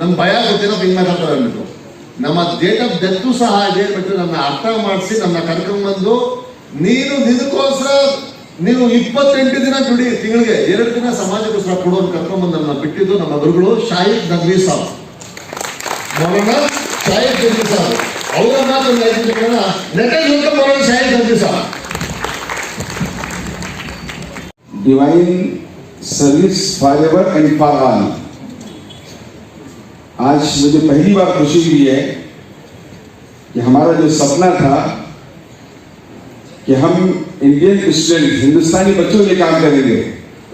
ನನ್ನ ಭಯ ಗೊತ್ತಿರೋ ಹಿಂಗೆ ಮಾತಾಡ್ತಾರೆ ಅಂದ್ಬಿಟ್ಟು ನಮ್ಮ ಡೇಟ್ ಆಫ್ ಡೆತ್ ಸಹ ಇದೆ ಬಿಟ್ಟು ನನ್ನ ಅರ್ಥ ಮಾಡಿಸಿ ನನ್ನ ಕರ್ಕೊಂಡ್ಬಂದು ನೀನು ನಿನಗೋಸ್ಕರ ನೀವು 28 ದಿನ ದುಡಿ, ತಿಂಗಳಿಗೆ 2 ದಿನ ಸಮಾಜಕ್ಕೋಸ್ಕರ ಕೊಡೋರು ಕರ್ಕೊಂಡ್ಬಂದು ನನ್ನ ಬಿಟ್ಟಿದ್ದು ನಮ್ಮ ಗುರುಗಳು ಶಾಹಿದ್ ನಗ್ವಿ ಸಾಬ್, ಮೌಲಾನಾ ಶಾಹಿದ್ ನಗ್ವಿ ಸಾಬ್. ಅವರ ಮಾತು Maulana Shahid Naqvi Sahab. Divine service forever and for all. आज मुझे पहली बार खुशी हुई है कि हमारा जो सपना था कि हम इंडियन स्टूडेंट हिंदुस्तानी बच्चों के काम करेंगे,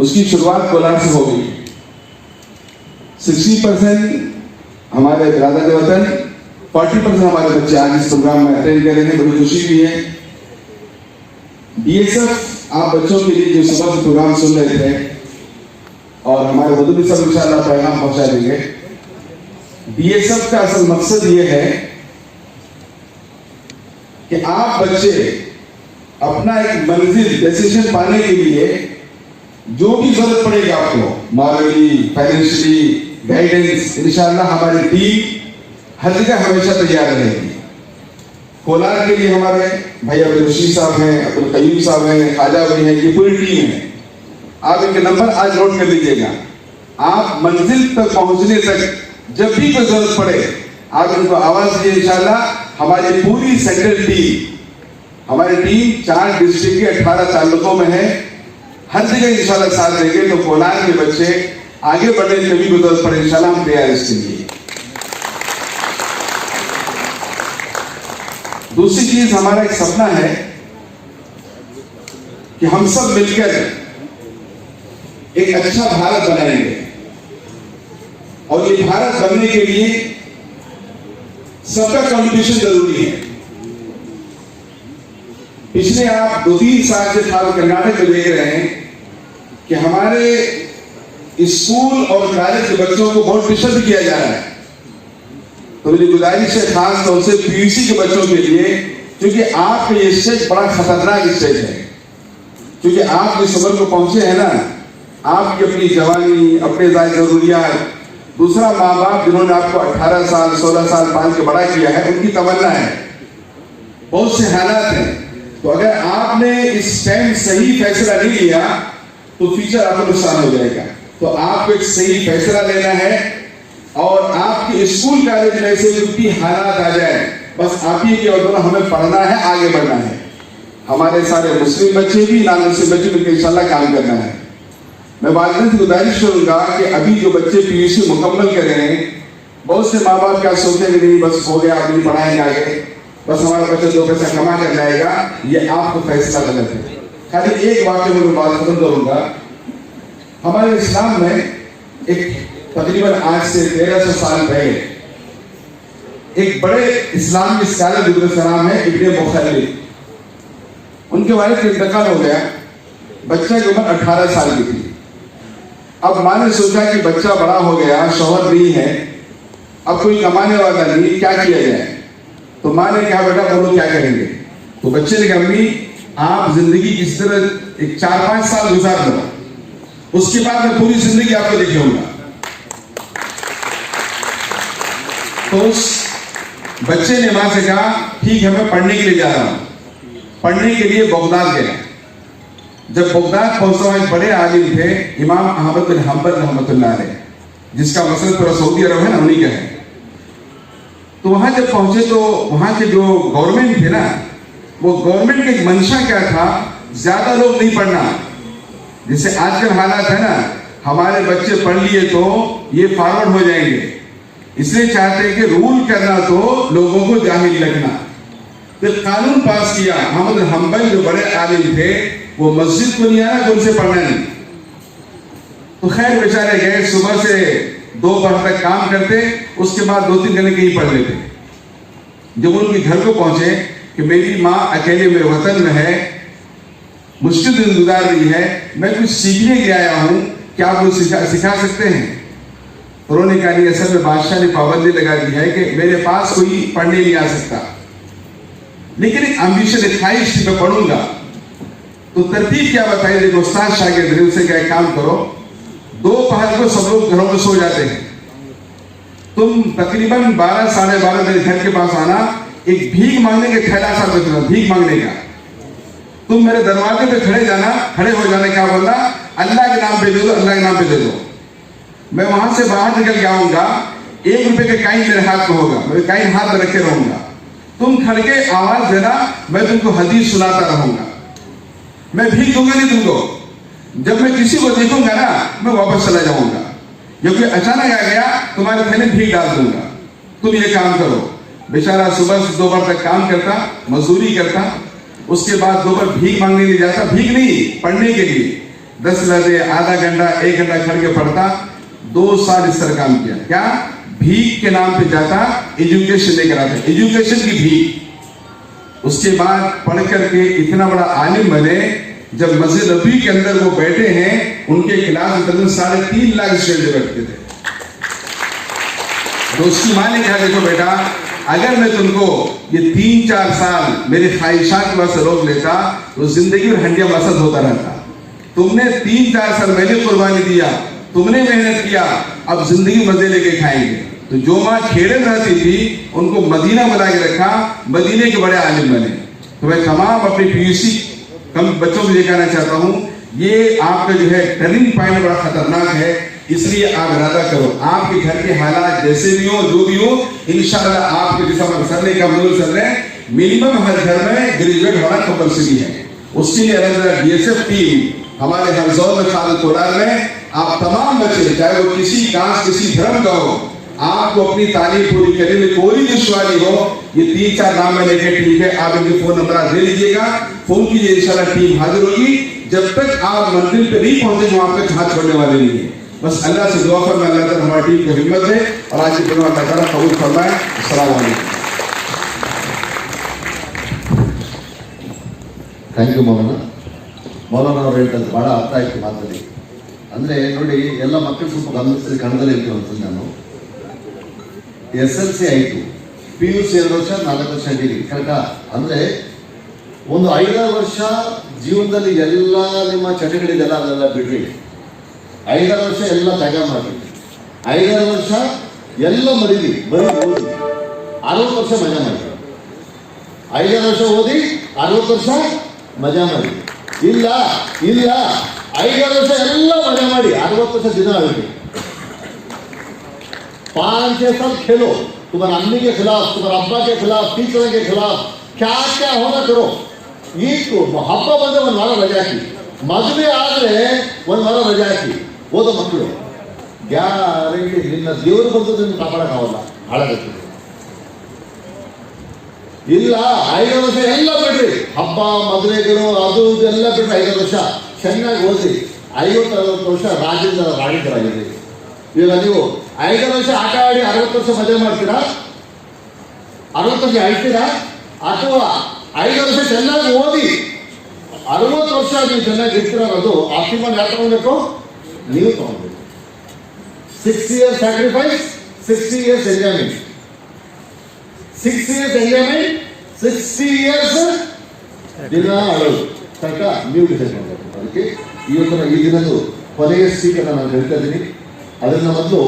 उसकी शुरुआत कोलार से हो गई। 60% हमारे बिरादर वतन, 40% हमारे बच्चे आज इस प्रोग्राम में अटेंड कर रहे हैं, बड़ी खुशी भी है। बीएसएफ आप बच्चों के लिए जो सुबह से प्रोग्राम सुन रहे थे और हमारे वधु भी सब इंशाअल्लाह पैगाम पहुंचा देंगे। बीएसएफ का असल मकसद ये है कि आप बच्चे अपना एक मंजिल डेस्टिनेशन पाने के लिए जो भी जरूरत पड़ेगी आपको, मॉरली, फाइनेंशियली, गाइडेंस, इंशाअल्लाह हमारी टीम हर जगह हमेशा तैयार रहेगी। कोलार के लिए हमारे भाई अब्दुल रशीद साहब हैं, अब्दुल कयूम साहब हैं, खाजा भाई हैं, ये पूरी टीम है। आप इनके नंबर आज नोट कर लीजिएगा। आप मंजिल तक पहुंचने तक जब भी कोई जरूरत पड़े आप इनको आवाज दीजिए। इंशाअल्लाह हमारी पूरी सेंट्रल टीम, हमारी टीम 4 डिस्ट्रिक्ट के 18 तालुकों में है, हर जगह इंशाअल्लाह साथ देंगे। तो कोलार के बच्चे आगे बढ़ने की कभी जरूरत पड़े इंशाअल्लाह हम तैयार इसके लिए। दूसरी चीज हमारा एक सपना है कि हम सब मिलकर एक अच्छा भारत बनाएंगे और ये भारत बनने के लिए सबका कंट्रीब्यूशन जरूरी है। पिछले आप 2-3 साल से कर्नाटक में देख रहे हैं कि हमारे स्कूल और कॉलेज के बच्चों को बहुत डिस्टर्ब किया जा रहा है। तो मेरी गुजारिश है खास तौर से पीयूसी के बच्चों के लिए, क्योंकि आपका ये स्टेज बड़ा खतरनाक स्टेज है। क्योंकि आप जिस उम्र को पहुंचे हैं ना, आपकी अपनी जवानी, अपने जरूरियात, दूसरा माँ बाप जिन्होंने आपको 18 साल 16 साल पाल के बड़ा किया है, उनकी तमन्ना है, बहुत से हालात हैं। तो अगर आपने इस टाइम सही फैसला नहीं लिया तो फ्यूचर आपको नुकसान हो जाएगा। तो आपको एक सही फैसला लेना है और आपके स्कूल कॉलेज में ऐसे भी हालात आ जाए, बस आप ही के और हमें पढ़ना है, आगे बढ़ना है। हमारे सारे मुस्लिम बच्चे भी, नॉन मुस्लिम बच्चे भी इंशाल्लाह काम करना है। मैं वालिदैन से गुजारिश करूंगा कि अभी जो बच्चे पीयूसी मुकम्मल कर रहे हैं, बहुत से माँ बाप क्या सोचते हैं नहीं बस हो गया, अभी पढ़ाएंगे आगे, बस हमारा बच्चा 2 पैसा कमा कर जाएगा, ये आपको फैसला गलत है। खाली एक वाक्य में बात खत्म करूंगा। हमारे इस्लाम में एक तकरीबन आज से 1300 साल पहले एक बड़े इस्लामी स्कॉलर जिनका नाम है इब्ने मुखल्लिद, उनके वालिद का इंतकाल हो गया। बच्चा की उम्र 18 साल की थी। अब माँ ने सोचा कि बच्चा बड़ा हो गया, शौहर नहीं है, अब कोई कमाने वाला नहीं, क्या किया जाए। तो माँ ने कहा बेटा बोलो क्या करेंगे। तो बच्चे ने कहा अम्मी आप जिंदगी इस तरह एक 4-5 साल गुजार लो, उसके बाद मैं पूरी जिंदगी आपको दिखाऊंगा। तो उस बच्चे ने मां से कहा ठीक है मैं पढ़ने के लिए जा रहा हूं। पढ़ने के लिए बगदाद गया। जब बगदाद पहुंचा, एक बड़े आलिम थे इमाम अहमद बिन हंबल रहमतुल्लाह अलैह, जिसका मसलन पूरा सऊदी अरब है ना, उन्हीं का है। तो वहां जब पहुंचे तो वहां के जो गवर्नमेंट थे ना, वो गवर्नमेंट की मंशा क्या था, ज्यादा लोग नहीं पढ़ना। जैसे आजकल हालात है ना, हमारे बच्चे पढ़ लिए तो ये फॉरवर्ड हो जाएंगे, इसलिए चाहते हैं कि रूल करना तो लोगों को जाहिल लगना। तो कानून पास किया। अहमद हंबल जो बड़े आलिम थे, वो मस्जिद को नहीं आना, उनसे पढ़ना नहीं। तो खैर बेचारे गए, सुबह से दोपहर तक काम करते, उसके बाद 2-3 घंटे कहीं पढ़ लेते। जब उनके घर को पहुंचे कि मेरी माँ अकेले मेरे वतन में है, मुश्किल दिन गुजार रही है, मैं कुछ सीखने के आया हूँ, क्या आप मुझे सिखा सकते हैं। उन्होंने कहा नहीं, असल में बादशाह ने पाबंदी लगा दी है कि मेरे पास कोई पढ़ने नहीं आ सकता, लेकिन एक एम्बिशन, एक ख्वाहिश थी मैं पढ़ूंगा। तो तरतीब क्या बताई, देखो उस्ताद शागिर्द ने उनसे क्या काम करो, दोपहर को सब लोग घरों में सो जाते हैं, तुम तकरीबन 12 साढ़े 12 मेरे घर के पास आना, एक भीख मांगने के थैला सा बचना, भीख मांगने का। तुम मेरे दरवाजे पे खड़े हो जाना, क्या बोलना, अल्लाह के नाम पे दे दो, अल्लाह के नाम पे दे दो। मैं वहां से बाहर निकल के आऊंगा, 1 रुपए का काइन मेरे हाथ में होगा, मैं काइन हाथ में रखे रहूंगा। तुम खड़ के आवाज देना, मैं तुमको हदीस सुनाता रहूंगा। मैं भीख दूंगा नहीं तुमको। जब मैं किसी को देखूंगा ना, मैं वापस चला जाऊंगा, क्योंकि अचानक आ गया तुम्हारे थैले भीख डाल दूंगा। तुम ये काम करो। बेचारा सुबह से 2 बार तक काम करता, मजदूरी करता, उसके बाद 2 बार भीख मांगने के लिए जाता, भीख नहीं, पढ़ने के लिए 10 लगे, आधा घंटा 1 घंटा खड़ के पढ़ता। 2 साल इस तरह काम किया। क्या भीख के नाम पे जाता, एजुकेशन लेकर आता, एजुकेशन की भीख। उसके बाद पढ़ करके इतना बड़ा आलिम बने, जब मस्जिद नबी के अंदर वो बैठे हैं, उनके क्लास में तकरीबन 3.5 लाख स्टूडेंट बैठते थे। तो उसकी माँ ने कहा, देखो बेटा, अगर मैं तुमको ये 3-4 साल मेरी ख्वाहिशात की वजह से रोक लेता तो जिंदगी में हंडिया मसद होता रहता। तुमने 3-4 साल मैंने कुर्बानी दिया, तुमने मेहनत किया, अब जिंदगी मजे लेके खाएंगे। तो जो माँ खेड़े में रहती थी, उनको मदीना बुला के रखा, मदीने के बड़े आलिम बने। तो मैं तमाम अपने पीयूसी कम बच्चों को ये कहना चाहता हूँ, ये आपका जो है टर्निंग पॉइंट बड़ा खतरनाक है, इसलिए आप इरादा करो। आपके घर के हालात जैसे भी हो, जो भी हो, इंशाअल्लाह आपके जैसा सरने का मंजूर चल रहे हैं, मिनिमम हर घर में ग्रेजुएट होना कंपल्सरी है। उसके लिए अलग DSF टीम हमारे हर जोन में, खाल कोलार में, आप तमाम बच्चे, चाहे वो किसी कास्ट किसी धर्म का हो, आपको अपनी तालीम पूरी करने में कोई दुश्वारी हो, ये 3-4 नाम में लेके ठीक है, आप इनके फोन नंबर दे लीजिएगा, फोन कीजिए, इंशाल्लाह टीम हाजिर होगी। जब तक आप मंजिल पे नहीं पहुंचे, वहां पे हाथ छोड़ने वाले नहीं है। बस अल्लाह से दुआ फरमाए, अल्लाह ताला हमारी टीम को हिम्मत दे और आज की प्रोग्राम अल्लाह ताला कबूल फरमाए। अस्सलाम वालेकुम। ಥ್ಯಾಂಕ್ ಯು ಮೌಲಾನ ಅವರು ಹೇಳ್ತಾರೆ, ಬಹಳ ಅರ್ಥ ಆಯ್ತು ಮಾತಲ್ಲಿ. ಅಂದ್ರೆ ನೋಡಿ, ಎಲ್ಲ ಮಕ್ಕಳು ಸ್ವಲ್ಪ ಗಮನಿಸಿದ್ರೆ ಕನ್ನಡದಲ್ಲಿ ಹೇಳ್ತೀವಿ ಅಂತ ನಾನು. SLC ಆಯಿತು, PUC 2 ವರ್ಷ, 4 ವರ್ಷ ಡಿಗ್ರಿ, ಕರೆಕ್ಟಾ? ಅಂದ್ರೆ ಒಂದು 5 ವರ್ಷ ಜೀವನದಲ್ಲಿ ಎಲ್ಲ ನಿಮ್ಮ ಚಟಗಳಿದೆಲ್ಲ ಅದೆಲ್ಲ ಬಿಡ್ರಿ. 5 ವರ್ಷ ಎಲ್ಲ ತ್ಯಾಗ ಮಾಡಿ, 5 ವರ್ಷ ಎಲ್ಲ ಮರೀರಿ, ಬರೀ ಓದಿ 60 ವರ್ಷ ಮಜಾ ಮಾಡಿ. 5 ವರ್ಷ ಓದಿ 60 ವರ್ಷ ಮಜಾ ಮಾಡಿ. ಇಲ್ಲ 5 ವರ್ಷ ಎಲ್ಲ ಮಜಾ ಮಾಡಿ, 60 ವರ್ಷ ದಿನ ಆಗುತ್ತೆ. 5-6 साल खेलो, तुम्हारे अम्मी के खिलाफ, तुम्हारे अब्बा के खिलाफ, टीचर के खिलाफ, क्या क्या होना करो. ಈಗ ಹಬ್ಬ ಬಂದ್ರೆ 1 ವಾರ ರಜೆ ಹಾಕಿ, ಮದುವೆ ಆದ್ರೆ 1 ವಾರ ರಜೆ ಹಾಕಿ, ಓದೋ ಮಕ್ಕಳು ಗ್ಯಾರಂಟಿ ನಿನ್ನ ದೇವರು ಬಂದು ನಿನ್ನ ಕಾಪಾಡಕ್ಕಾಗಲ್ಲ, ಹಾಳಾಗುತ್ತೆ. ಇಲ್ಲ 5 ವರ್ಷ ಎಲ್ಲ ಬಿಡ್ರಿ, ಹಬ್ಬ ಮದುವೆಗಳು ಅದು ಇದೆಲ್ಲ ಬಿಡ್ರಿ. 5 ವರ್ಷ ಚೆನ್ನಾಗಿ ಓದಿ, 50-60 ವರ್ಷ ರಾಜೇಂದ್ರಾಗಿದ್ದೀರಿ. ಈಗ ನೀವು 5 ವರ್ಷ ಆಟ ಆಡಿ 60 ವರ್ಷ ಮದುವೆ ಮಾಡ್ತೀರಾ, 60 ವರ್ಷ ಆಯ್ತೀರಾ? ಅಥವಾ 5 ವರ್ಷ ಚೆನ್ನಾಗಿ ಓದಿ 60 ವರ್ಷ ನೀವು ಚೆನ್ನಾಗಿ ಇರ್ತಿರೋದು ಆಶೀರ್ವಾದ ಯಾರು ತಗೊಳ್ಬೇಕು? ನೀವು ತಗೊಳ್ಬೇಕು. 6 years sacrifice, 60 years enjoyment. 6 years enjoyment, 60 years ದಿನ ಅಳೋದು. ಕರೆಕ್ಟಾ? ನೀವು ಡಿಸೈಡ್ ಮಾಡಬೇಕು. ಅದಕ್ಕೆ ಈ ದಿನದ ಕೊನೆಯ ಸ್ಪೀಕರ್ ನಾನು ಹೇಳ್ತಾ ಇದ್ದೀನಿ. ಅದನ್ನ ಮೊದಲು